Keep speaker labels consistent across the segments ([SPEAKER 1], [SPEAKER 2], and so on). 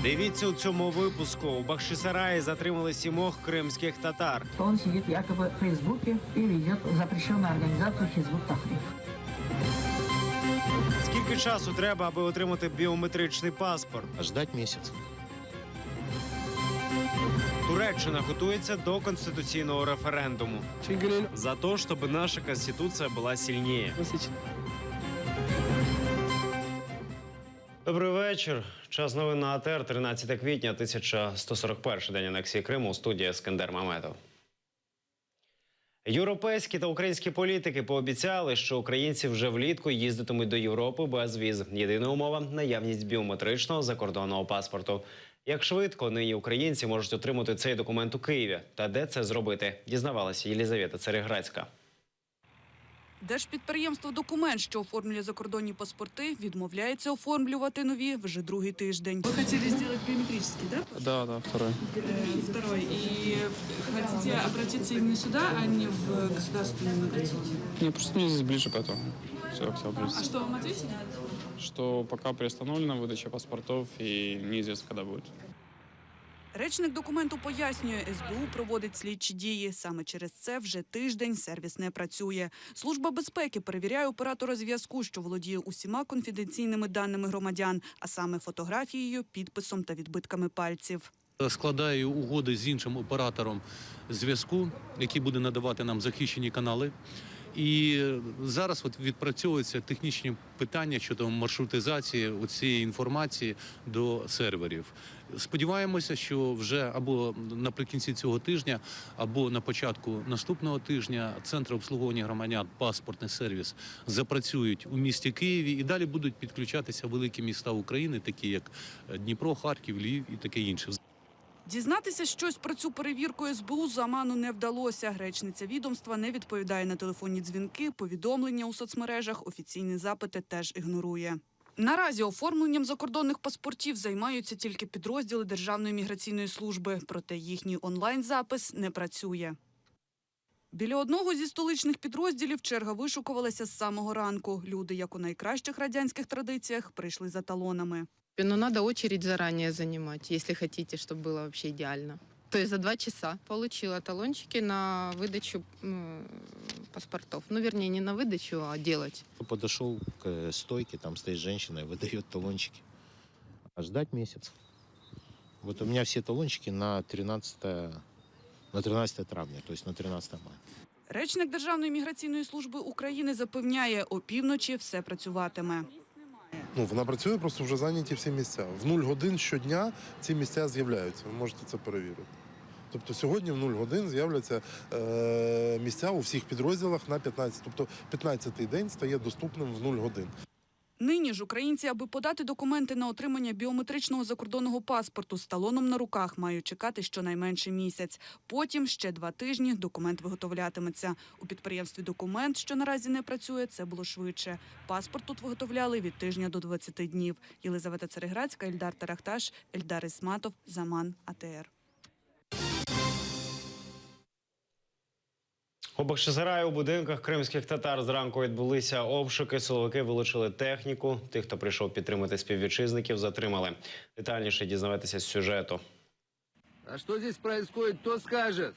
[SPEAKER 1] Дивіться у цьому випуску. У Бахчисараї затримали 7 кримських татар.
[SPEAKER 2] Он сидит якобы в Фейсбуке и ведет запрещенную организацию Хизбут Тахрир.
[SPEAKER 1] Скільки часу треба, аби отримати біометричний паспорт?
[SPEAKER 3] Ждать месяц.
[SPEAKER 1] Туреччина готується до конституційного референдуму. За те, щоб наша конституція була сильніше. Добрий вечір. Час новин на АТР, 13 квітня, 1141 день анексії Криму. Студія Ескандер Мамедов. Європейські та українські політики пообіцяли, що українці вже влітку їздитимуть до Європи без віз. Єдина умова – наявність біометричного закордонного паспорту. Як швидко нині українці можуть отримати цей документ у Києві? Та де це зробити? Дізнавалася Єлізавета Цареградська.
[SPEAKER 4] Держпідприємство «Документ», що оформлює закордонні паспорти, відмовляється оформлювати нові вже другий тиждень.
[SPEAKER 5] Вы хотели сделать биометрический, да?
[SPEAKER 6] Да, второй.
[SPEAKER 5] Второй. И хотите обратиться именно сюда, а не в государственную миграцию?
[SPEAKER 6] Не, просто мне здесь ближе, поэтому все, хотел ближе.
[SPEAKER 5] А что вам ответили?
[SPEAKER 6] Что пока приостановлена выдача паспортов и неизвестно, когда будет.
[SPEAKER 4] Речник «Документу» пояснює, СБУ проводить слідчі дії. Саме через це вже тиждень сервіс не працює. Служба безпеки перевіряє оператора зв'язку, що володіє усіма конфіденційними даними громадян, а саме фотографією, підписом та відбитками пальців.
[SPEAKER 7] Складаю угоди з іншим оператором зв'язку, який буде надавати нам захищені канали. І зараз відпрацьовуються технічні питання щодо маршрутизації цієї інформації до серверів. Сподіваємося, що вже або наприкінці цього тижня, або на початку наступного тижня центри обслуговування громадян, паспортний сервіс запрацюють у місті Києві і далі будуть підключатися великі міста України, такі як Дніпро, Харків, Львів і таке інше.
[SPEAKER 4] Дізнатися щось про цю перевірку СБУ Заману не вдалося. Речниця відомства не відповідає на телефонні дзвінки, повідомлення у соцмережах, офіційні запити теж ігнорує. Наразі оформленням закордонних паспортів займаються тільки підрозділи Державної міграційної служби, проте їхній онлайн-запис не працює. Біля одного зі столичних підрозділів черга вишукувалася з самого ранку. Люди, як у найкращих радянських традиціях, прийшли за талонами.
[SPEAKER 8] Но надо очередь заранее занимать, если хотите, чтобы было вообще идеально. То есть за 2 часа получила талончики на выдачу паспортов. Ну, вернее, не на выдачу, а делать.
[SPEAKER 3] Подошел к стойке, там стоит женщина и выдает талончики. А ждать месяц. Вот у меня все талончики на 13 травня, то есть на 13 мая.
[SPEAKER 4] Речник Державної міграційної служби України запевняє, опівночі все працюватиме.
[SPEAKER 9] Вона працює, просто вже зайняті всі місця. В 0 годин щодня ці місця з'являються, ви можете це перевірити. Тобто сьогодні в 0 годин з'являться місця у всіх підрозділах на 15. Тобто 15-й день стає доступним в 0 годин.
[SPEAKER 4] Нині ж українці, аби подати документи на отримання біометричного закордонного паспорту з талоном на руках, мають чекати щонайменше місяць. Потім ще 2 тижні документ виготовлятиметься. У підприємстві «Документ», що наразі не працює, це було швидше. Паспорт тут виготовляли від тижня до 20 днів. Єлизавета Цареградська, Ельдар Тарахташ, Ельдар Ісматов, Заман, АТР.
[SPEAKER 1] У Бахчисараї у будинках кримських татар зранку відбулися обшуки. Силовики вилучили техніку. Тих, хто прийшов підтримати співвітчизників, затримали. Детальніше дізнавайтеся з сюжету.
[SPEAKER 10] А що тут відбувається, хто скаже?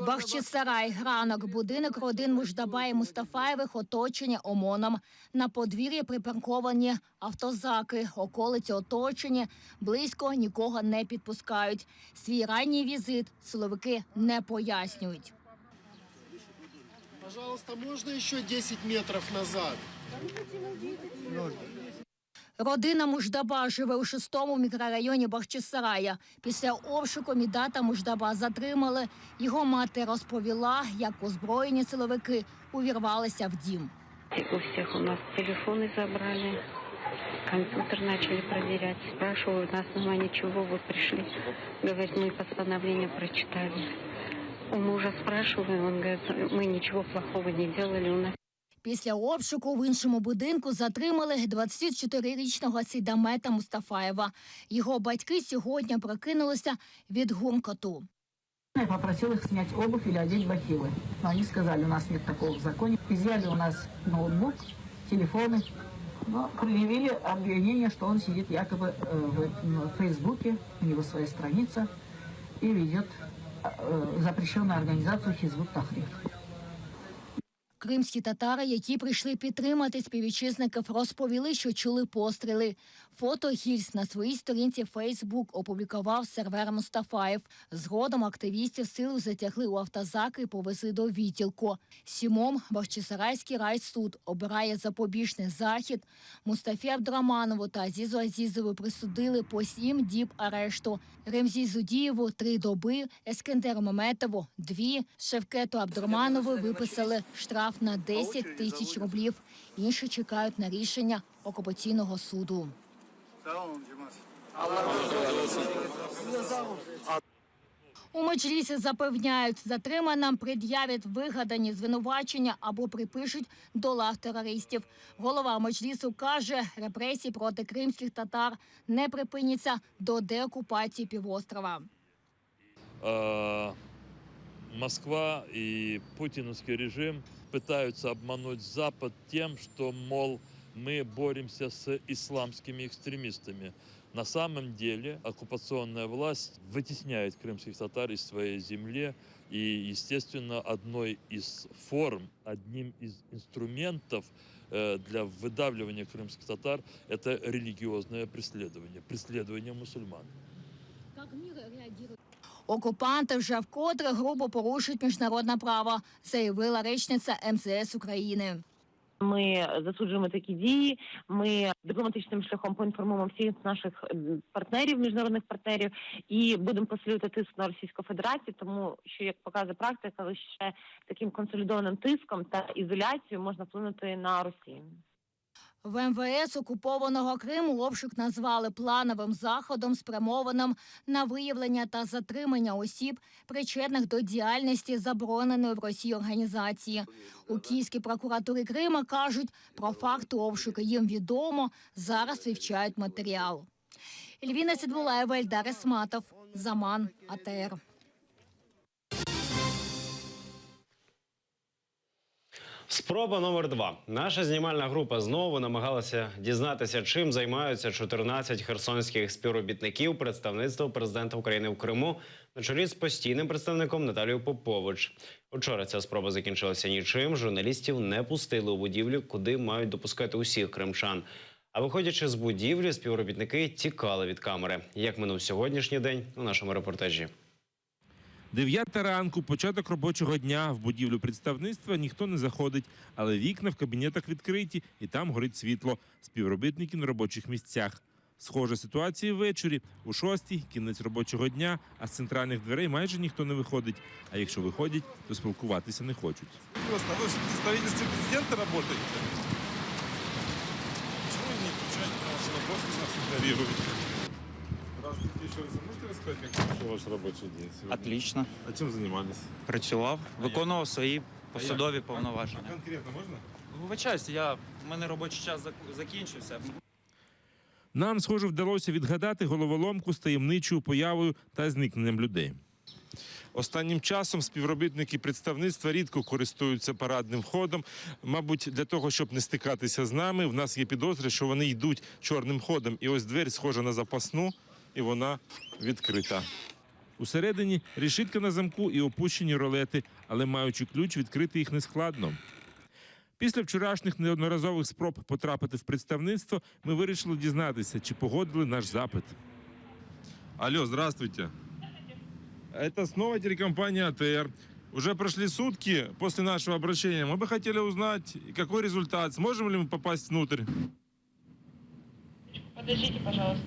[SPEAKER 11] Бахчисарай. Ранок. Будинок родин Муждаба і Мустафаєвих оточені ОМОНом. На подвір'ї припарковані автозаки. Околиці оточені. Близько нікого не підпускають. Свій ранній візит силовики не пояснюють.
[SPEAKER 12] Пожалуйста, можна ще 10 метрів назад?
[SPEAKER 11] Родина Муждаба живе у 6-му мікрорайоні Бахчисарая. Після обшуку Мідата Муждаба затримали. Його мати розповіла, як озброєні силовики увірвалися в дім.
[SPEAKER 13] У всіх у нас телефони забрали, комп'ютер почали перевіряти. Спрашиваю, на основании чего вы пришли. Говорит, мы постановление прочитали. У мужа спрашиваю, он говорит, мы ничего плохого не делали у нас.
[SPEAKER 11] Після обшуку в іншому будинку затримали 24-річного Сейдамета Мустафаєва. Його батьки сьогодні прокинулися від гуркоту.
[SPEAKER 2] Я попросил их снять обувь или одеть бахилы. Но они сказали, у нас нет такого в законе. Изъяли у нас ноутбук, телефоны, Но предъявили обвинение, что он сидит якобы в Фейсбуке, у него своя страница, и ведет запрещенную организацию Хизбут Тахрир.
[SPEAKER 11] Кримські татари, які прийшли підтримати співвітчизників, розповіли, що чули постріли. Фото гільз на своїй сторінці Фейсбук опублікував сервер Мустафаєв. Згодом активістів силу затягли у автозаки і повезли до відділку. Сімом Бахчисарайський райсуд обирає запобіжний захід. Мустафі Абдураманову та Азізу Азізову присудили по 7 діб арешту. Ремзі Зудієву – 3 доби, Ескендеру Меметову – 2, Шевкету Абдураманову виписали штраф на 10 тисяч рублів. Інші чекають на рішення окупаційного суду. У Меджлісі запевняють, затриманим пред'являть вигадані звинувачення або припишуть до лав терористів. Голова Меджлісу каже, репресії проти кримських татар не припиняться до деокупації півострова.
[SPEAKER 14] Москва и путиновский режим пытаются обмануть Запад тем, что, мол, мы боремся с исламскими экстремистами. На самом деле оккупационная власть вытесняет крымских татар из своей земли. И, естественно, одной из форм, одним из инструментов для выдавливания крымских татар – это религиозное преследование, преследование мусульман.
[SPEAKER 11] Як мир реагує? Окупанти вже вкотре грубо порушують міжнародне право, заявила речниця МЗС України.
[SPEAKER 15] Ми засуджуємо такі дії, ми дипломатичним шляхом поінформуємо всіх наших партнерів, міжнародних партнерів, і будемо посилювати тиск на Російську Федерацію, тому що, як показує практика, лише таким консолідованим тиском та ізоляцією можна вплинути на Росію.
[SPEAKER 11] В МВС окупованого Криму обшук назвали плановим заходом, спрямованим на виявлення та затримання осіб, причетних до діяльності забороненої в Росії організації. У Київській прокуратурі Крима кажуть, про факти обшуку їм відомо, зараз вивчають матеріал. Ельвіна Сідбулаєва, Ельдар Ісматов, Заман, АТР.
[SPEAKER 1] Спроба номер 2. Наша знімальна група знову намагалася дізнатися, чим займаються 14 херсонських співробітників представництва президента України в Криму на чолі з постійним представником Наталією Попович. Вчора ця спроба закінчилася нічим. Журналістів не пустили у будівлю, куди мають допускати усіх кримчан. А виходячи з будівлі, співробітники тікали від камери. Як минув сьогоднішній день у нашому репортажі.
[SPEAKER 16] 9 ранку, початок робочого дня. В будівлю представництва ніхто не заходить, але вікна в кабінетах відкриті і там горить світло. Співробітники на робочих місцях. Схожа ситуація ввечері. У 6-й кінець робочого дня, а з центральних дверей майже ніхто не виходить. А якщо виходять, то спілкуватися не хочуть.
[SPEAKER 17] Просто ви в представительстві президента працюєте? Чому ви не включаєте нашу роботу, нас ігноруєте? Здравствуйте, еще раз. Можете рассказать, как прошел ваш рабочий день сегодня?
[SPEAKER 18] Отлично.
[SPEAKER 17] А чим займались?
[SPEAKER 18] Працював, виконував свої посадові повноваження.
[SPEAKER 17] А конкретно можна?
[SPEAKER 18] Вибачаюсь, в мене робочий час закінчився.
[SPEAKER 16] Нам, схоже, вдалося відгадати головоломку з таємничою появою та зникненням людей.
[SPEAKER 17] Останнім часом співробітники представництва рідко користуються парадним входом. Мабуть, для того, щоб не стикатися з нами, в нас є підозри, що вони йдуть чорним ходом. І ось двері схожа на запасну, і вона відкрита.
[SPEAKER 16] Усередині решітка на замку і опущені ролети, але маючи ключ, відкрити їх нескладно. Після вчорашніх неодноразових спроб потрапити в представництво, ми вирішили дізнатися, чи погодили наш запит.
[SPEAKER 17] Алло, здравствуйте. Это снова телекомпания АТР. Уже прошли сутки после нашего обращения. Мы бы хотели узнать, какой результат. Сможем ли мы попасть внутрь?
[SPEAKER 15] Подождите, пожалуйста.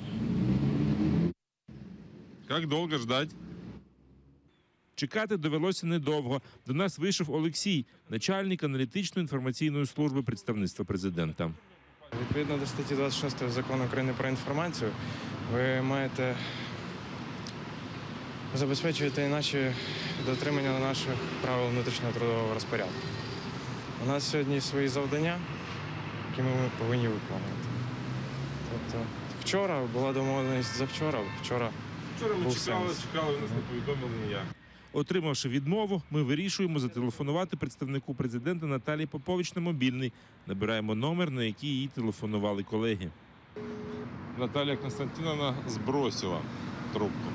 [SPEAKER 17] Как долго ждать?
[SPEAKER 16] Чекати довелося недовго. До нас вийшов Олексій, начальник аналітично-інформаційної служби представництва президента.
[SPEAKER 19] Відповідно до статті 26 Закону України про інформацію, ви маєте забезпечувати іначе дотримання наших правил внутрішнього трудового розпорядку. У нас сьогодні свої завдання, які ми повинні виконувати. Тобто вчора була домовленість завчора, вчора
[SPEAKER 17] ми
[SPEAKER 19] був
[SPEAKER 17] чекали,
[SPEAKER 19] сенс.
[SPEAKER 17] ви нас не повідомили ніяк.
[SPEAKER 16] Отримавши відмову, ми вирішуємо зателефонувати представнику президента Наталії Попович на мобільний. Набираємо номер, на який їй телефонували колеги.
[SPEAKER 17] Наталья Константиновна сбросила трубку.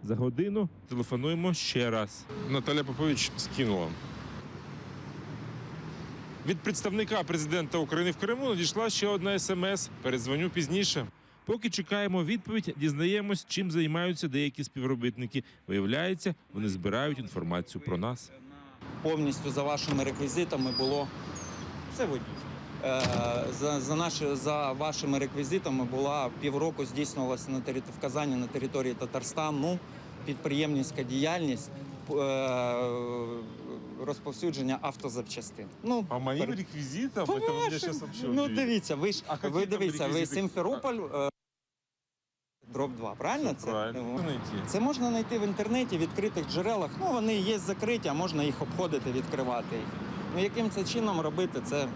[SPEAKER 16] За годину телефонуємо ще раз.
[SPEAKER 17] Наталя Попович скинула. Від представника президента України в Криму надійшла ще одна смс. Передзвоню пізніше.
[SPEAKER 16] Поки чекаємо відповідь, дізнаємось, чим займаються деякі співробітники. Виявляється, вони збирають інформацію про нас.
[SPEAKER 18] Повністю за вашими реквізитами було це водій. За вашими реквізитами була півроку здійснювалася в Казані на території Татарстану підприємницька діяльність розповсюдження автозапчастин.
[SPEAKER 17] По моїм реквізитам?
[SPEAKER 18] По вашим. Ну дивіться, ви Сімферополь, дроб 2, правильно це?
[SPEAKER 17] Правильно.
[SPEAKER 18] Це можна знайти в інтернеті, в відкритих джерелах. Ну, вони є закриті, а можна їх обходити, відкривати їх. Ну, яким це чином робити, це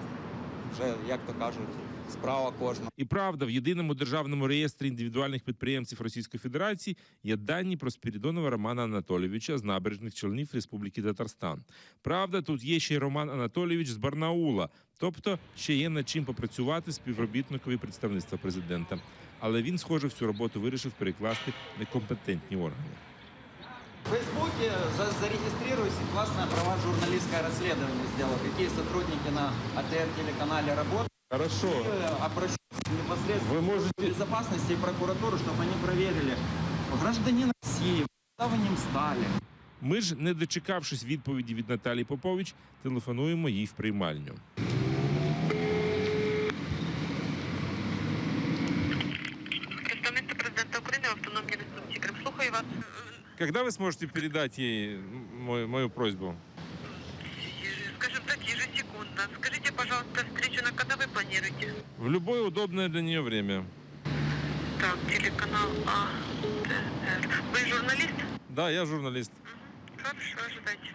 [SPEAKER 18] вже, як то кажуть, справа кожного.
[SPEAKER 16] І правда, в єдиному державному реєстрі індивідуальних підприємців Російської Федерації є дані про Спірідонова Романа Анатолійовича з Набережних Челнів Республіки Татарстан. Правда, тут є ще й Роман Анатолійович з Барнаула, тобто ще є над чим попрацювати співробітникові представництва президента. Але він, схоже, всю роботу вирішив перекласти на компетентні органи.
[SPEAKER 18] В Фейсбуке зарегистрируйся, классное права журналистское расследование сделал. Какие сотрудники на АТР-телеканале работают.
[SPEAKER 17] Хорошо.
[SPEAKER 18] Обращусь непосредственно
[SPEAKER 17] Вы можете...
[SPEAKER 18] в безопасности и прокуратуру, чтобы они проверили гражданина России, куда вы ним стали.
[SPEAKER 16] Ми ж, не дочекавшись відповіді від Наталії Попович, телефонуємо їй в приймальню.
[SPEAKER 13] Представництво президента України в Автономній Республіці Крим. Слухаю вас.
[SPEAKER 17] Когда вы сможете передать ей мою просьбу?
[SPEAKER 13] Скажем так, ежесекундно. Скажите, пожалуйста, встречу на когда вы планируете?
[SPEAKER 17] В любое удобное для нее время.
[SPEAKER 13] Так, телеканал АТР. Вы журналист?
[SPEAKER 17] Да, я журналист.
[SPEAKER 13] Хорошо, ожидайте.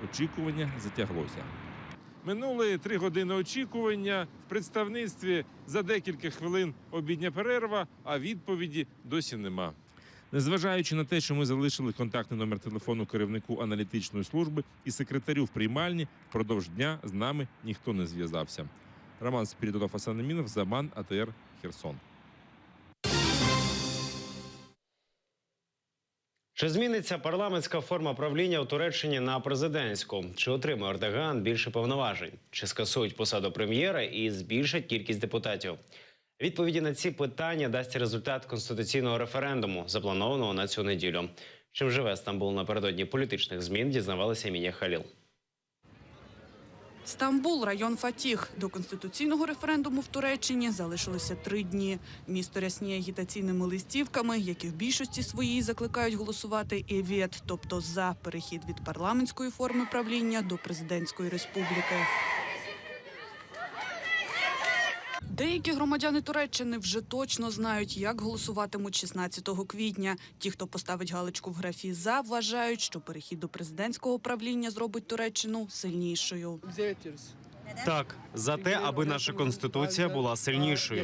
[SPEAKER 16] Очікування затяглося.
[SPEAKER 17] Минули 3 години очікування. В представництві за декілька хвилин обідня перерва, а відповіді досі нема.
[SPEAKER 16] Незважаючи на те, що ми залишили контактний номер телефону керівнику аналітичної служби і секретарю в приймальні, впродовж дня з нами ніхто не зв'язався. Роман Спірідонов, Асан Амінов, Заман, АТР, Херсон.
[SPEAKER 1] Чи зміниться парламентська форма правління у Туреччині на президентську? Чи отримає Ердоган більше повноважень? Чи скасують посаду прем'єра і збільшать кількість депутатів? Відповіді на ці питання дасть результат конституційного референдуму, запланованого на цю неділю. Чим живе Стамбул напередодні політичних змін, дізнавалася Міня Халіл.
[SPEAKER 4] Стамбул – район Фатіх. До конституційного референдуму в Туреччині залишилося 3 дні. Місто рясніє агітаційними листівками, які в більшості своїй закликають голосувати «evet», тобто за перехід від парламентської форми правління до президентської республіки. Деякі громадяни Туреччини вже точно знають, як голосуватимуть 16 квітня. Ті, хто поставить галочку в графі «за», вважають, що перехід до президентського правління зробить Туреччину сильнішою.
[SPEAKER 1] Так, за те, аби наша конституція була сильнішою.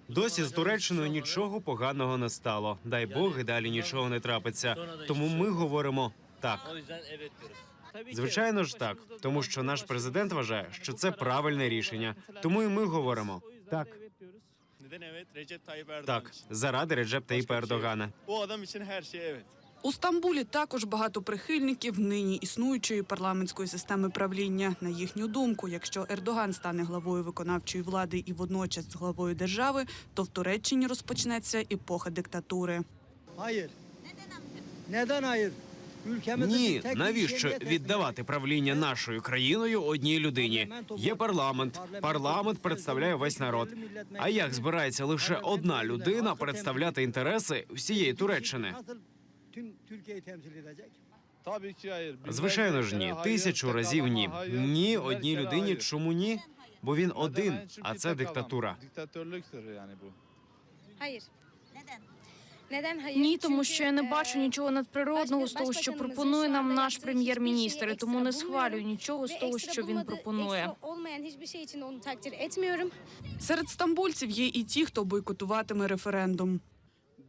[SPEAKER 1] Досі з Туреччиною нічого поганого не стало. Дай Бог, і далі нічого не трапиться. Тому ми говоримо «так». Звичайно ж так, тому що наш президент вважає, що це правильне рішення. Тому і ми говоримо «так». Так, заради Реджеп Таїпа Ердогана.
[SPEAKER 4] У Стамбулі також багато прихильників нині існуючої парламентської системи правління. На їхню думку, якщо Ердоган стане главою виконавчої влади і водночас главою держави, то в Туреччині розпочнеться епоха диктатури.
[SPEAKER 1] Ні, навіщо віддавати правління нашою країною одній людині? Є парламент. Парламент представляє весь народ. А як збирається лише одна людина представляти інтереси всієї Туреччини? Звичайно ж ні. 1000 разів ні. Ні одній людині. Чому ні? Бо він один, а це диктатура.
[SPEAKER 20] Ні, тому що я не бачу нічого надприродного з того, що пропонує нам наш прем'єр-міністр, і тому не схвалюю нічого з того, що він пропонує.
[SPEAKER 4] Серед стамбульців є і ті, хто бойкотуватиме референдум.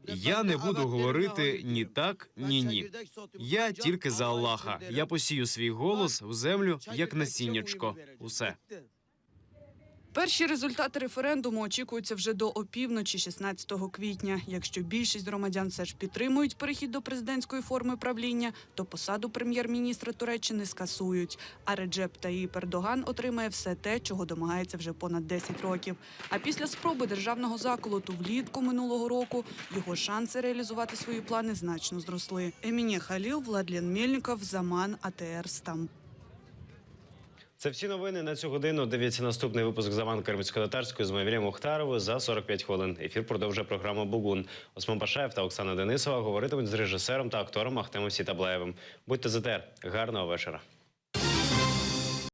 [SPEAKER 21] Я не буду говорити ні так, ні ні. Я тільки за Аллаха. Я посію свій голос в землю, як насіннячко. Усе.
[SPEAKER 4] Перші результати референдуму очікуються вже до опівночі 16 квітня. Якщо більшість громадян все ж підтримують перехід до президентської форми правління, то посаду прем'єр-міністра Туреччини скасують. А Реджеп Таїп Ердоган отримає все те, чого домагається вже понад 10 років. А після спроби державного заколоту влітку минулого року його шанси реалізувати свої плани значно зросли. Еміне Халіл, Владлен Мельников, Заман, АТР, Стамбул.
[SPEAKER 1] Це всі новини на цю годину. Дивіться наступний випуск «Заман Кримсько-татарської» з Мавілем Мухтаровою за 45 хвилин. Ефір продовжує програма «Бугун». Осман Пашаєв та Оксана Денисова говоритимуть з режисером та актором Ахтемом Сітаблаєвим. Будьте з АТР. Гарного вечора.